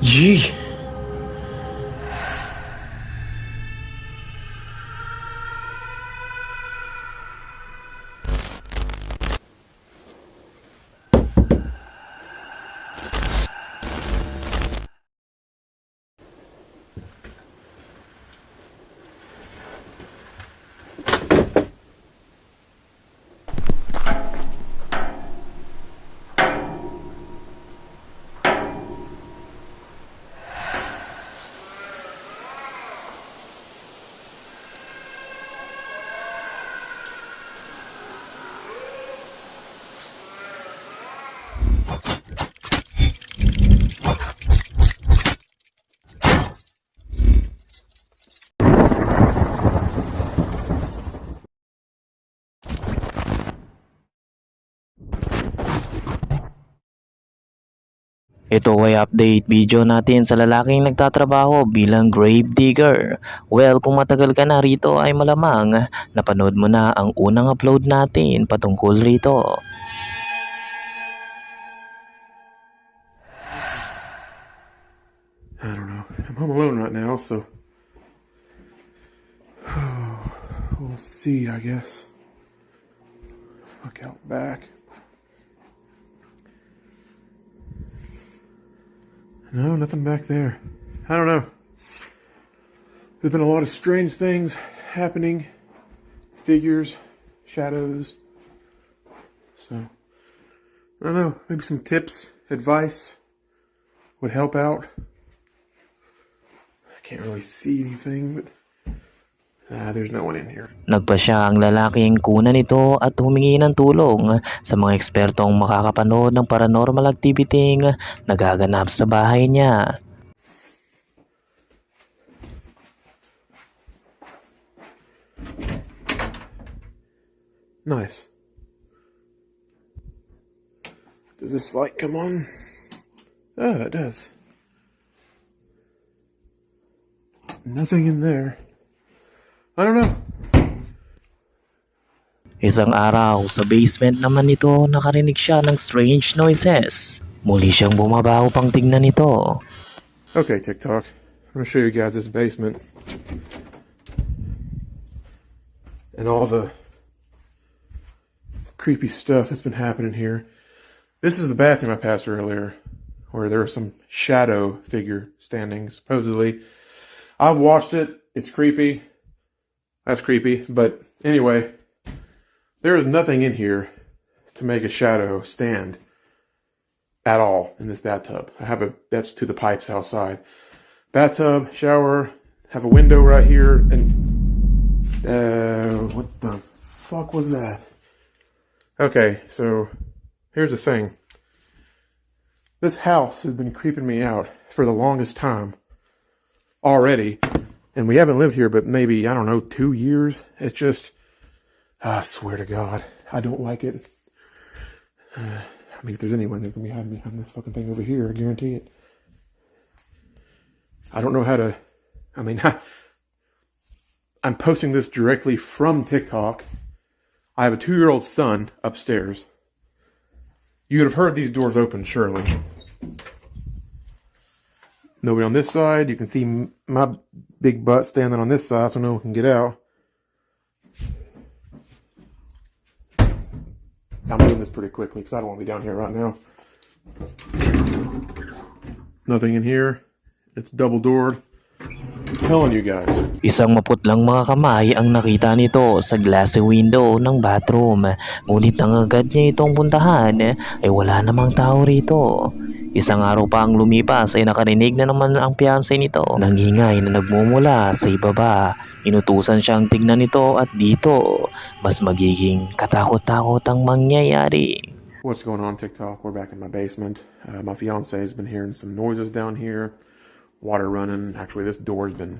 Gee. Ito ay update video natin sa lalaking nagtatrabaho bilang grave digger. Well, kung matagal ka na rito ay malamang napanood mo na ang unang upload natin patungkol rito. I don't know. I'm home alone right now, so we'll see, I guess. Look out back. No, nothing back there. I don't know. There's been a lot of strange things happening. Figures, shadows. So, I don't know. Maybe some tips, advice would help out. I can't really see anything, but there's no one in here. Nagpa siya ang lalaking kunan nito at humingi ng tulong sa mga ekspertong makakapanood ng paranormal activity nagaganap sa bahay niya. Nice. Does this light come on? Oh, it does. Nothing in there. I don't know. Isang araw sa basement naman nito nakarinig siya ng strange noises. Muli siyang bumabaho pang tingnan nito. Okay, TikTok. I'm gonna show you guys this basement. And all the creepy stuff that's been happening here. This is the bathroom I passed earlier, where there was some shadow figure standing, supposedly. I've watched it. It's creepy. That's creepy. But anyway, there is nothing in here to make a shadow stand at all in this bathtub. That's to the pipes outside. Bathtub, shower, have a window right here, and what the fuck was that? Okay, so here's the thing. This house has been creeping me out for the longest time already, and we haven't lived here but maybe, I don't know, 2 years. It's just, I swear to God, I don't like it. I mean, if there's anyone that can be hiding behind this fucking thing over here, I guarantee it. I don't know how to, I'm posting this directly from TikTok. I have a 2-year-old son upstairs. You would have heard these doors open, surely. Nobody on this side. You can see my big butt standing on this side so no one can get out. I'm doing this pretty quickly because I don't want to be down here right now. Nothing in here. It's double doored. I'm telling you guys. Isang maputlang mga kamay ang nakita nito sa glassy window ng bathroom. Ngunit nang agad niya itong puntahan ay wala namang tao rito. Isang araw pa ang lumipas ay nakarinig na naman ang fiancé nito ng ingay na nagmumula sa ibaba. Inutusan siyang tignan nito at dito mas magiging katakot-takot ang mangyayari. What's going on, TikTok? We're back in my basement. My fiance has been hearing some noises down here. Water running. Actually, this door's been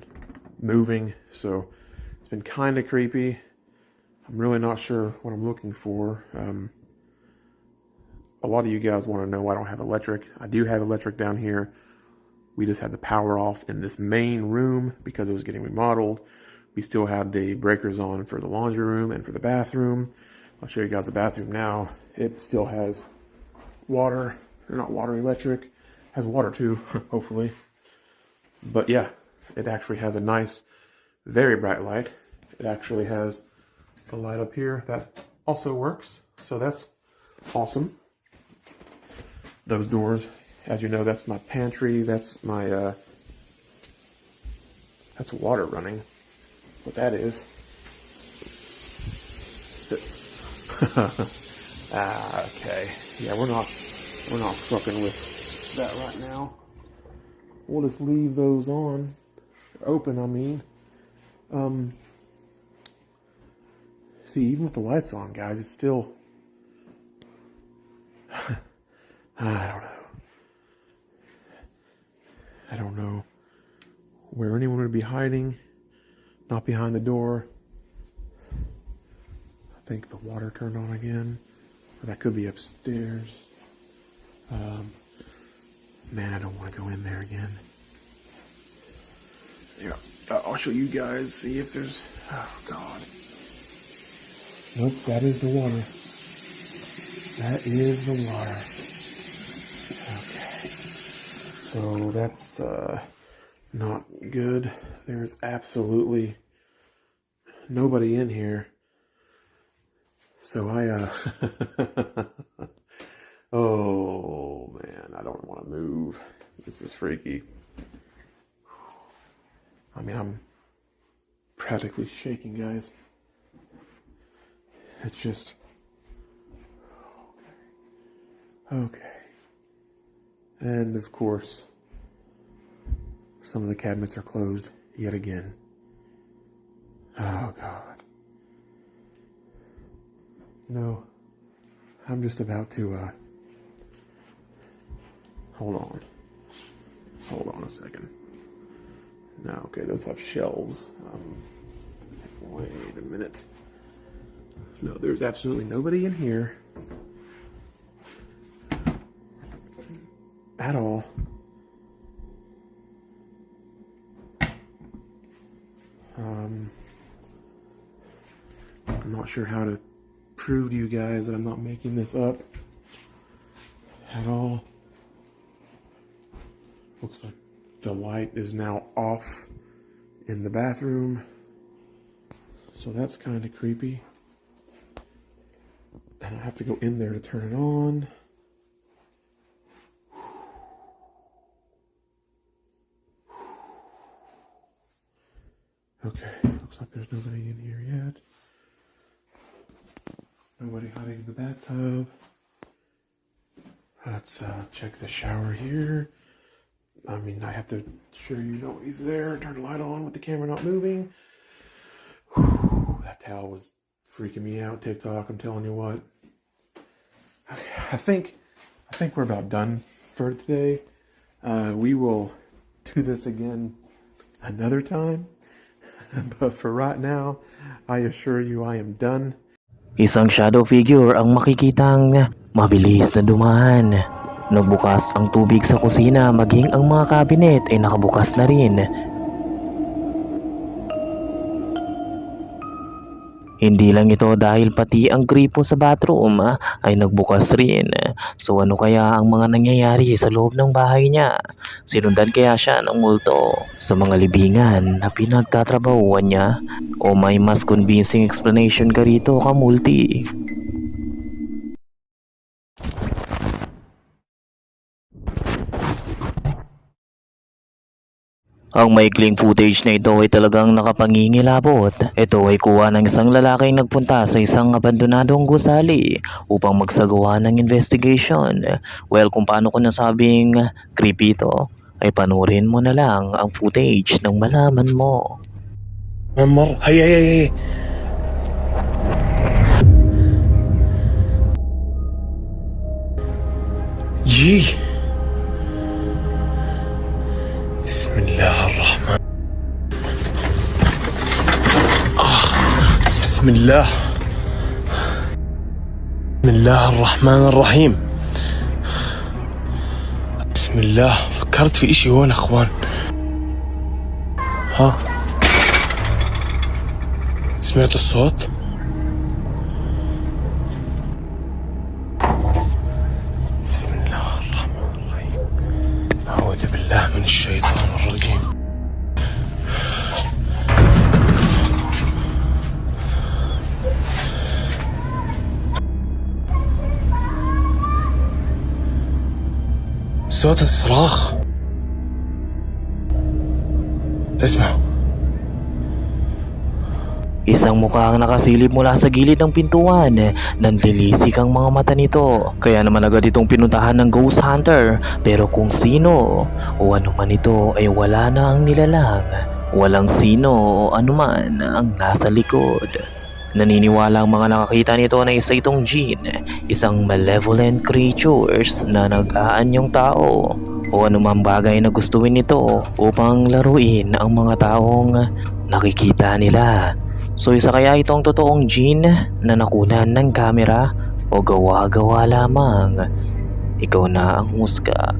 moving, so it's been kind of creepy. I'm really not sure what I'm looking for. A lot of you guys want to know I don't have electric. I do have electric down here. We just had the power off in this main room because it was getting remodeled. We still have the breakers on for the laundry room and for the bathroom. I'll show you guys the bathroom now. It still has water, or not water, electric. Has water too, hopefully. But yeah, it actually has a nice, very bright light. It actually has a light up here that also works. So that's awesome. Those doors, as you know, that's my pantry. That's my, that's water running. What that is. Okay. Yeah, we're not fucking with that right now. We'll just leave those on. Open, I mean. See, even with the lights on, guys, it's still... I don't know where anyone would be hiding. Not behind the door. I think the water turned on again. Or that could be upstairs. Man, I don't want to go in there again. Yeah, I'll show you guys, see if there's... Oh, God. Nope, that is the water. That is the water. Okay. So that's not good. There's absolutely nobody in here. So oh man, I don't want to move. This is freaky. I mean, I'm practically shaking, guys. It's just... Okay. And of course, some of the cabinets are closed yet again. Oh God. No. I'm just about to, hold on a second. No, okay, those have shelves. Wait a minute. No, there's absolutely nobody in here. At all. I'm not sure how to prove to you guys that I'm not making this up at all. Looks like the light is now off in the bathroom, so that's kind of creepy. And I have to go in there to turn it on. Okay, looks like there's nobody in here yet. Nobody hiding in the bathtub. Let's check the shower here. I mean, I have to show you nobody's there. Turn the light on with the camera not moving. Whew, that towel was freaking me out, TikTok, I'm telling you what. Okay, I think we're about done for today. We will do this again another time. But for right now, I assure you I am done. Isang shadow figure ang makikitang mabilis na dumaan. Nagbukas ang tubig sa kusina, maging ang mga cabinet ay nakabukas na rin. Hindi lang ito dahil pati ang gripo sa bathroom ay nagbukas rin. So ano kaya ang mga nangyayari sa loob ng bahay niya? Sinundan kaya siya ng multo sa mga libingan na pinagtatrabahuan niya? O may mas convincing explanation ka rito, Kamulti? Ang maikling footage na ito ay talagang nakapangingilabot. Ito ay kuha ng isang lalaking nagpunta sa isang abandonadong gusali upang magsagawa ng investigation. Well, kung paano ko nasabing creepy ito, ay panurin mo na lang ang footage nang malaman mo. مرة هيا هيا هيا جي بسم الله الرحمن بسم الله الرحمن الرحيم بسم الله فكرت في اشي هون اخوان ها سمعت الصوت من الشيطان الرجيم. صوت الصراخ. اسمع. Isang mukha ang nakasilip mula sa gilid ng pintuan. Nanlilisik ang mga mata nito. Kaya naman agad itong pinuntahan ng ghost hunter. Pero kung sino o ano man ito ay wala na ang nilalang. Walang sino o anuman ang nasa likod. Naniniwala ang mga nakakita nito na isa itong jinn, isang malevolent creatures na nag-aanyong tao o anumang bagay na gustuin nito upang laruin ang mga taong nakikita nila. So isa kaya itong totoong jinn na nakunan ng kamera o gawa-gawa lamang? Ikaw na ang husga.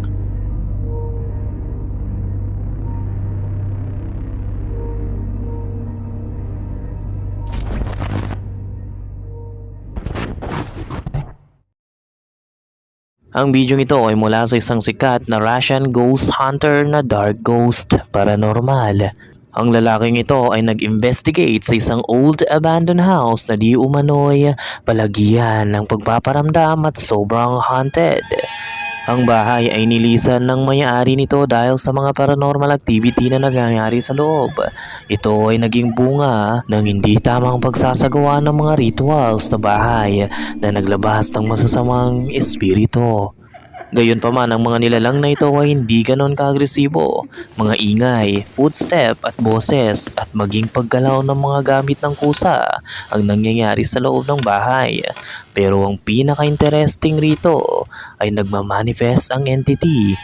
Ang video ito ay mula sa isang sikat na Russian ghost hunter na Dark Ghost Paranormal. Ang lalaking ito ay nag-investigate sa isang old abandoned house na di umano'y palagyan ng pagpaparamdam at sobrang haunted. Ang bahay ay nilisan ng may-ari nito dahil sa mga paranormal activity na nangyayari sa loob. Ito ay naging bunga ng hindi tamang pagsasagawa ng mga rituals sa bahay na naglabas ng masasamang espiritu. Gayunpaman, ang mga nilalang na ito ay hindi ganon ka-agresibo. Mga ingay, footstep at boses at maging paggalaw ng mga gamit ng kusa ang nangyayari sa loob ng bahay. Pero ang pinaka-interesting rito ay nagmamanifest ang entity.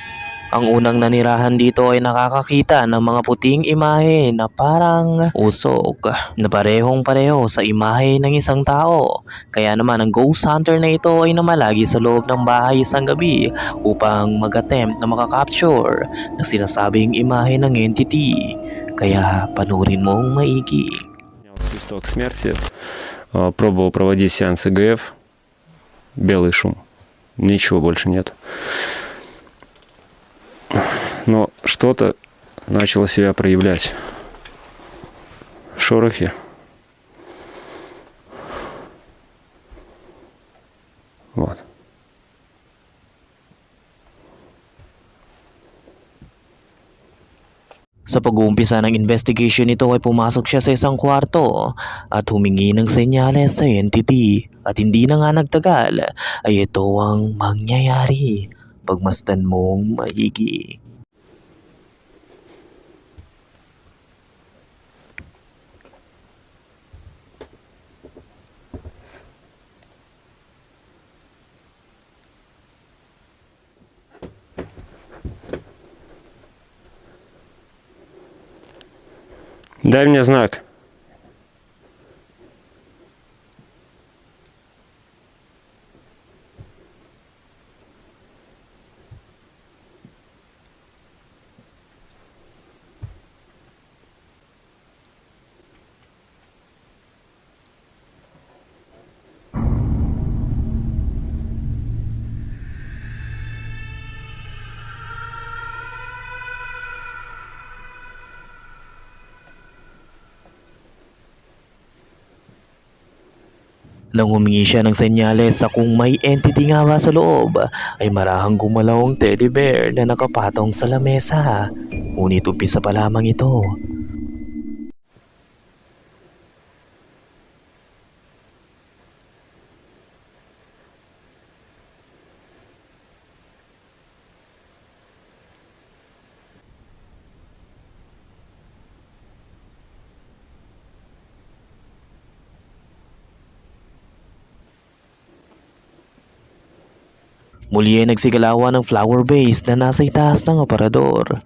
Ang unang nanirahan dito ay nakakakita ng mga puting imahe na parang usok na parehong-pareho sa imahe ng isang tao. Kaya naman ang ghost hunter na ito ay namalagi sa loob ng bahay isang gabi upang mag-attempt na makakapture ng sinasabing imahe ng entity. Kaya panurin mong maigi. Свисток смерти. Пробовал проводить сеанс ЭГФ. Белый шум. Ничего больше нет. Но что-то начало себя проявлять. Шорохи. Вот. Sa pag-uumpisa ng investigation nito ay pumasok siya sa isang kwarto at humingi ng senyales sa entity. At hindi na nga nagtagal ay ito ang mangyayari. Pagmasdan mong maigi. Дай мне знак. Nang humingi siya ng senyales sa kung may entity nga ba sa loob, ay marahang gumalaw ang teddy bear na nakapatong sa lamesa. Ngunit umpisa pa lamang ito. Muli ay nagsigalawan ng flower vase na nasa itaas ng aparador.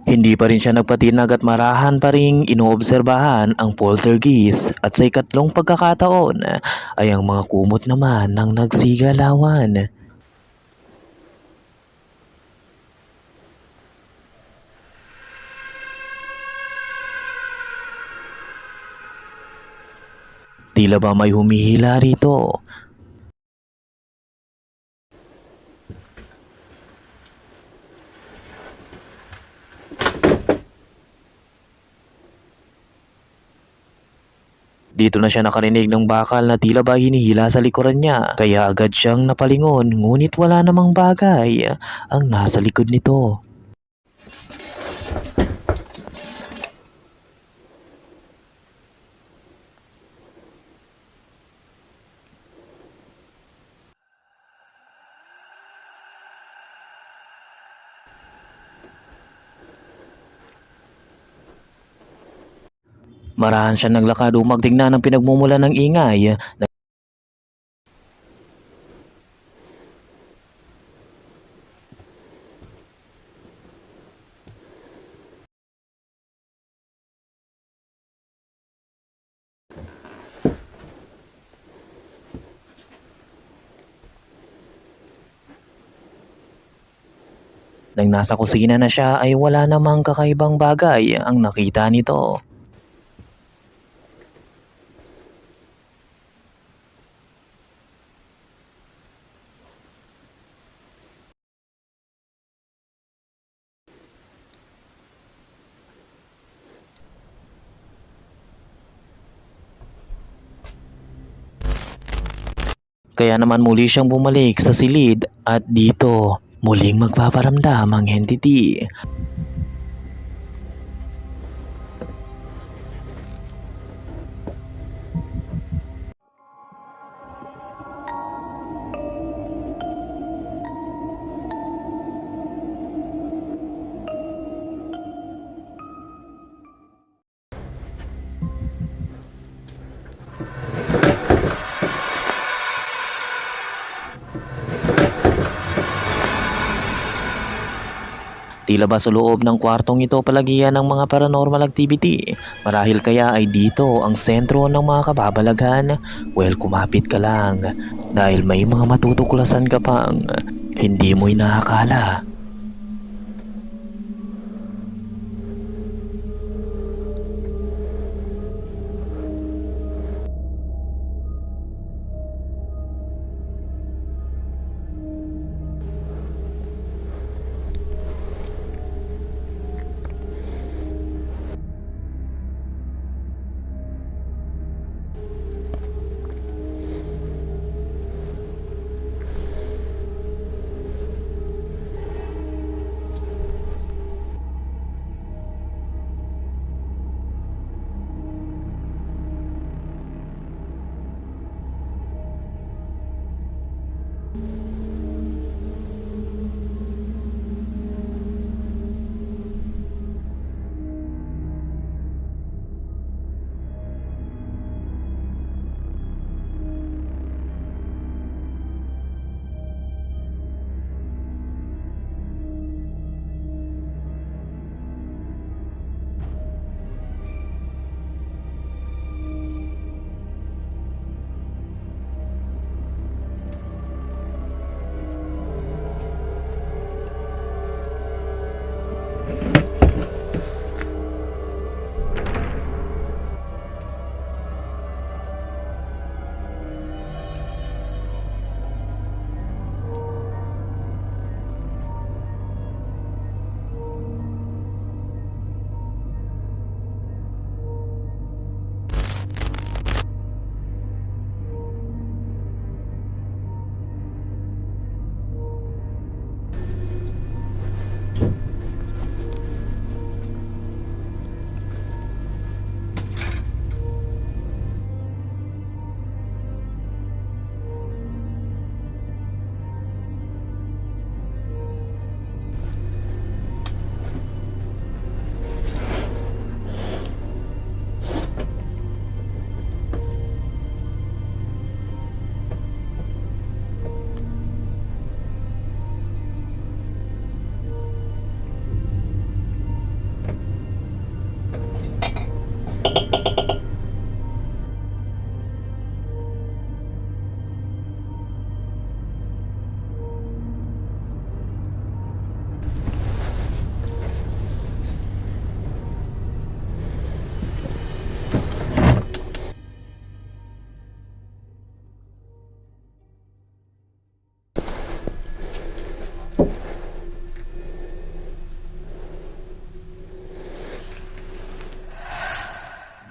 Hindi pa rin siya nagpatinag at marahan pa ring inoobserbahan ang poltergeist at sa ikatlong pagkakataon ay ang mga kumot naman ng nagsigalawan. Tila ba may humihila rito? Dito na siya nakarinig ng bakal na tila ba hinihila sa likuran niya. Kaya agad siyang napalingon ngunit wala namang bagay ang nasa likod nito. Marahan siya naglakad upang tingnan ang pinagmumulan ng ingay. Nang nasa kusina na siya ay wala namang kakaibang bagay ang nakita nito. Kaya naman muli siyang bumalik sa silid at dito muling magpaparamdam ang entity. Tila ba sa loob ng kwartong ito palagian ng mga paranormal activity? Marahil kaya ay dito ang sentro ng mga kababalaghan? Well, kumapit ka lang dahil may mga matutuklasan ka pang hindi mo inaakala.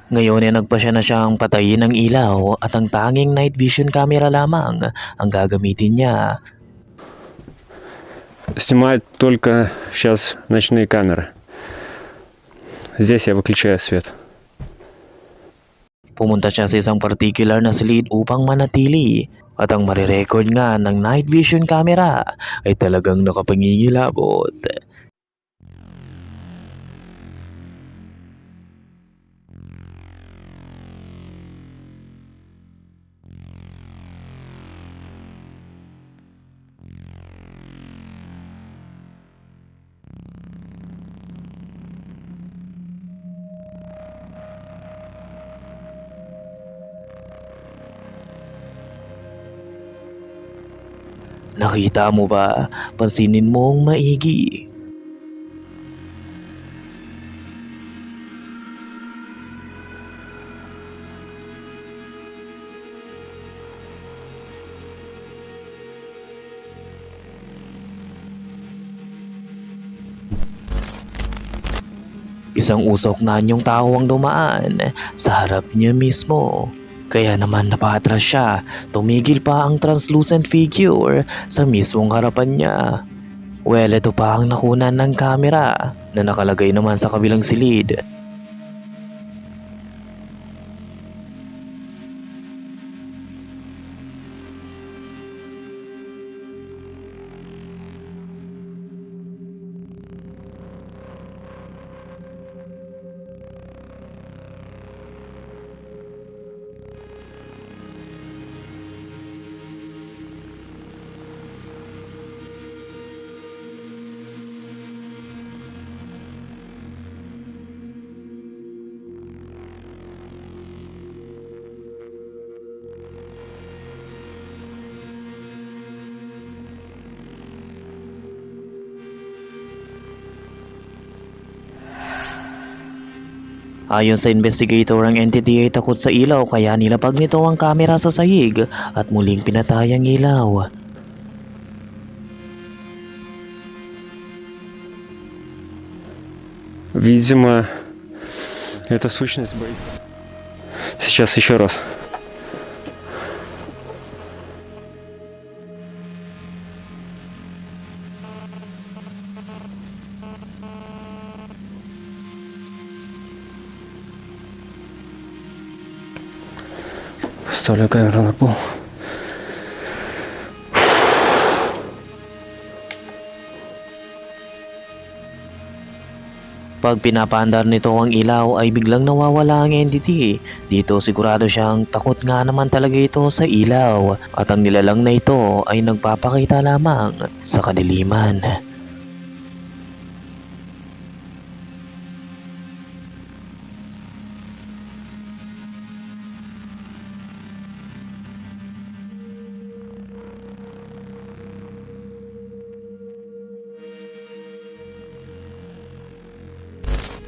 Ngayon ay nagpasya na siyang patayin ang ilaw at ang tanging night vision camera lamang ang gagamitin niya. Снимает только сейчас ночные камеры. Здесь я выключаю свет. Pumunta siya sa isang particular na silid upang manatili at ang marirecord nga ng night vision camera ay talagang nakapangingilabot. Nakita mo ba? Pansinin mong maigi. Isang usok na anyong tao ang dumaan sa harap niya mismo. Kaya naman napatras siya, tumigil pa ang translucent figure sa mismong harapan niya. Well, ito pa ang nakunan ng camera na nakalagay naman sa kabilang silid. Ayon sa investigator, ang entity ay takot sa ilaw kaya nilapag nito ang kamera sa sahig at muling pinatay ang ilaw. Видимо, эта сущность боится. Сейчас еще раз. Ставлю камеру на пол. Pag pinapaandar nito ang ilaw ay biglang nawawala ang entity. Dito sigurado siyang takot nga naman talaga ito sa ilaw at ang nilalang na ito ay nagpapakita lamang sa kadiliman.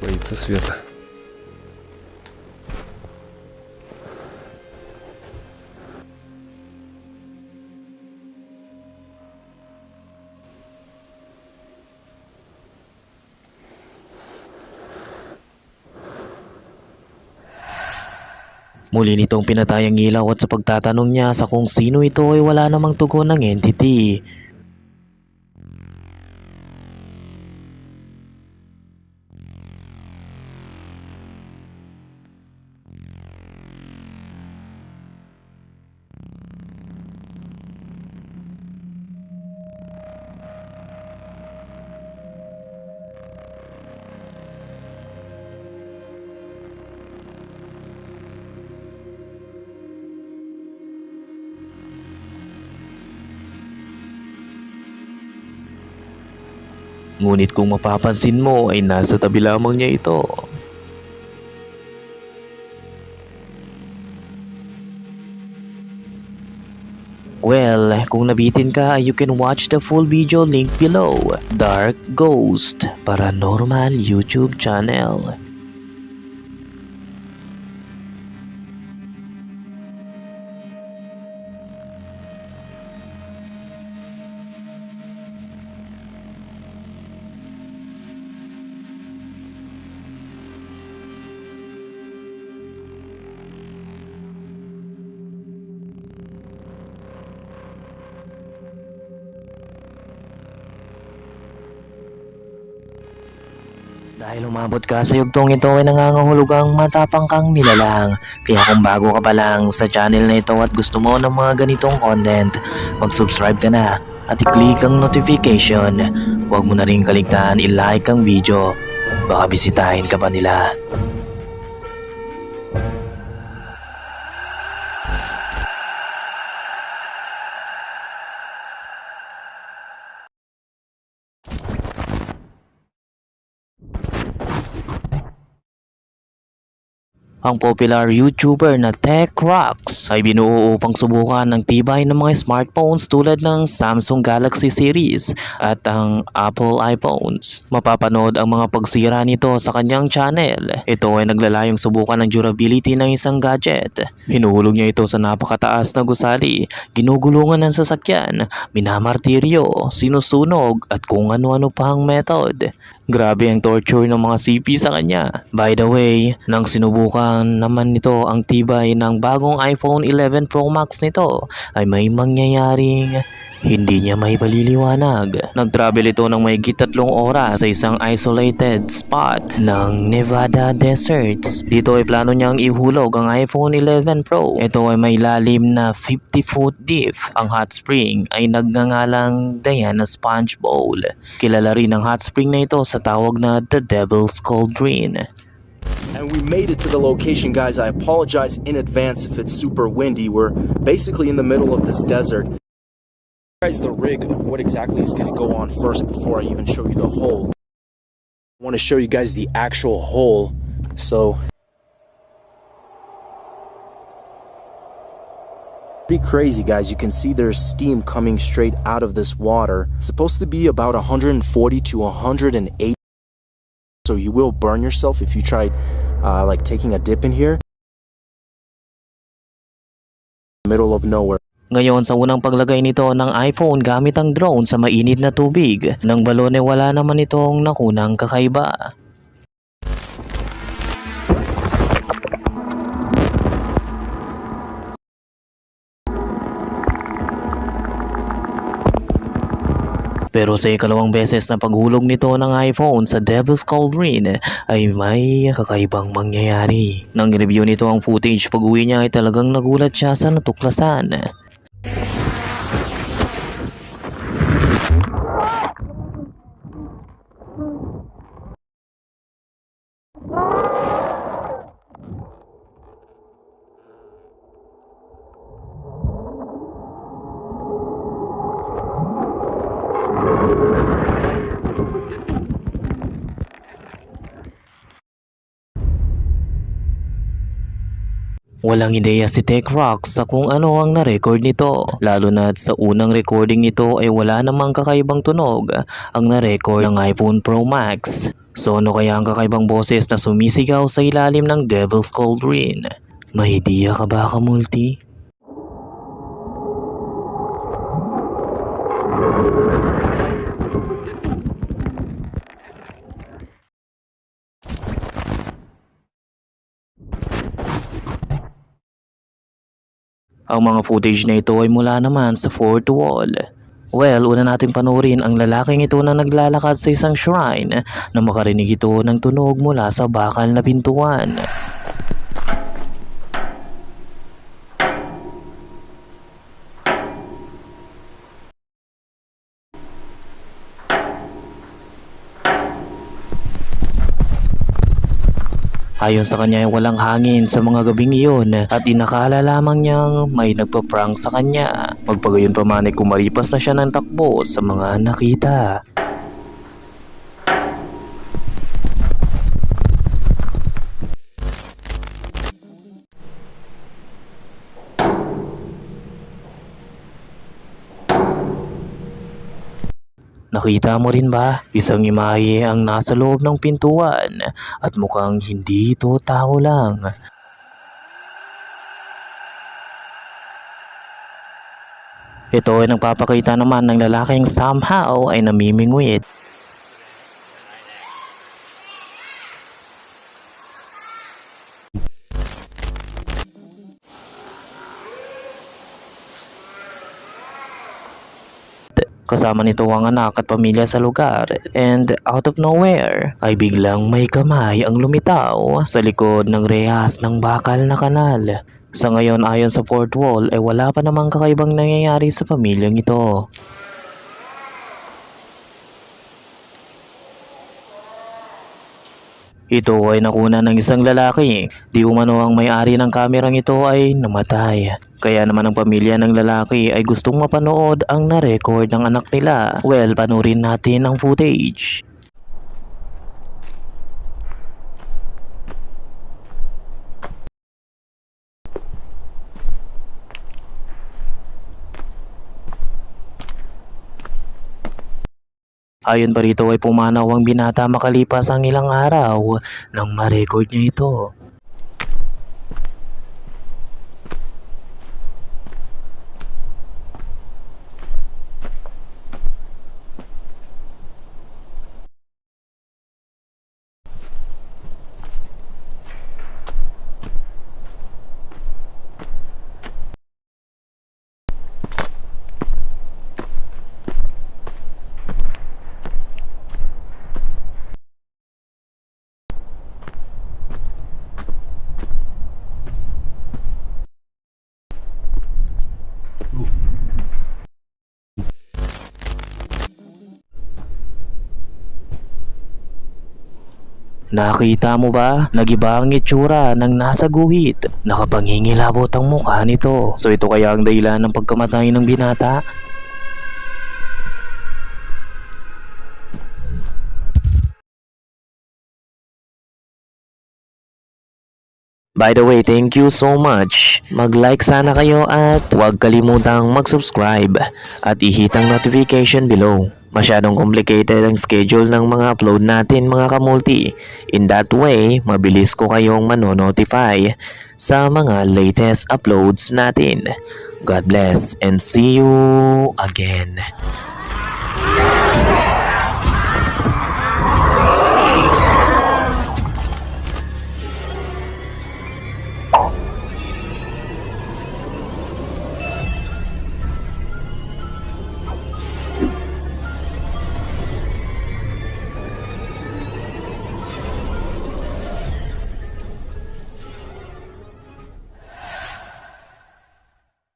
Боится света. Muli nitong pinatay ang ilaw at sa pagtatanong niya sa kung sino ito ay wala namang tugon ng entity. Ngunit kung mapapansin mo ay nasa tabi lamang niya ito. Well, kung nabitin ka, you can watch the full video link below. Dark Ghost Paranormal YouTube channel. Dahil umabot ka sa yugtong ito ay nangangahulugang matapang kang nilalang. Kaya kung bago ka pa lang sa channel na ito at gusto mo ng mga ganitong content, mag-subscribe ka na at i-click ang notification. Huwag mo na rin kaligtaan i-like ang video. Baka bisitahin ka pa nila. Ang popular YouTuber na TechRox ay binuo upang subukan ng tibay ng mga smartphones tulad ng Samsung Galaxy Series at ang Apple iPhones. Mapapanood ang mga pagsira nito sa kanyang channel. Ito ay naglalayong subukan ng durability ng isang gadget. Hinuhulog niya ito sa napakataas na gusali, ginugulungan ng sasakyan, minamartiryo, sinusunog at kung ano-ano pang method. Grabe ang torture ng mga CP sa kanya. By the way, nang sinubukan naman nito ang tibay ng bagong iPhone 11 Pro Max nito, ay may mangyayaring hindi niya may paliliwanag. Nag-travel ito ng mahigit 3 oras sa isang isolated spot ng Nevada deserts. Dito ay plano niyang ihulog ang iPhone 11 Pro. Ito ay may lalim na 50-foot deep. Ang hot spring ay nagngangalang Diana Sponge Bowl. Kilala rin ang hot spring na ito sa tawag na The Devil's Cauldron. And we made it to the location, guys. I apologize in advance if it's super windy. We're basically in the middle of this desert. Guys, the rig of what exactly is going to go on first before I even show you the hole. I want to show you guys the actual hole. So pretty crazy, guys. You can see there's steam coming straight out of this water. It's supposed to be about 140 to 180. So you will burn yourself if you tried like taking a dip in here. Middle of nowhere. Ngayon sa unang paglagay nito ng iPhone gamit ang drone sa mainit na tubig, ng balon ay wala naman itong nakunang kakaiba. Pero sa ikalawang beses na paghulog nito ng iPhone sa Devil's Cauldron ay may kakaibang mangyayari. Nang review nito ang footage pag-uwi niya ay talagang nagulat siya sa natuklasan. Walang ideya si TechRox sa kung ano ang na-record nito, lalo na sa unang recording nito ay wala namang kakaibang tunog ang na-record ng iPhone Pro Max. So ano kaya ang kakaibang boses na sumisigaw sa ilalim ng Devil's Cauldron? May ideya ka ba, Kamulti? Ang mga footage na ito ay mula naman sa fourth wall. Well, una natin panoorin ang lalaking ito na naglalakad sa isang shrine na makarinig ito ng tunog mula sa bakal na pintuan. Ayon sa kanya ay walang hangin sa mga gabing iyon at inakala lamang niyang may nagpa-prank sa kanya. Magpagayon pa man ay kumaripas na siya ng takbo sa mga nakita. Nakita mo rin ba? Isang imahe ang nasa loob ng pintuan at mukhang hindi ito tao lang. Ito ay nagpapakita naman ng lalaking somehow ay namimingwit. Kasama nito ang anak at pamilya sa lugar, and out of nowhere ay biglang may kamay ang lumitaw sa likod ng rehas ng bakal na kanal. Sa ngayon ayon sa fourth wall ay wala pa namang kakaibang nangyayari sa pamilyang ito. Ito ay nakuna ng isang lalaki. Di umano ang may-ari ng kamerang ito ay namatay. Kaya naman ang pamilya ng lalaki ay gustong mapanood ang na-record ng anak nila. Well, panurin natin ang footage. Ayon pa rito ay pumanaw ang binata makalipas ang ilang araw nang ma-record niya ito. Nakita mo ba? Nagiba ang itsura ng nasa guhit. Nakapangingilabot ang mukha nito. So ito kaya ang dahilan ng pagkamatay ng binata? By the way, thank you so much. Mag-like sana kayo at huwag kalimutang mag-subscribe at i-hit ang notification below. Masyadong complicated ang schedule ng mga upload natin mga kamulti. In that way, mabilis ko kayong manonotify sa mga latest uploads natin. God bless and see you again.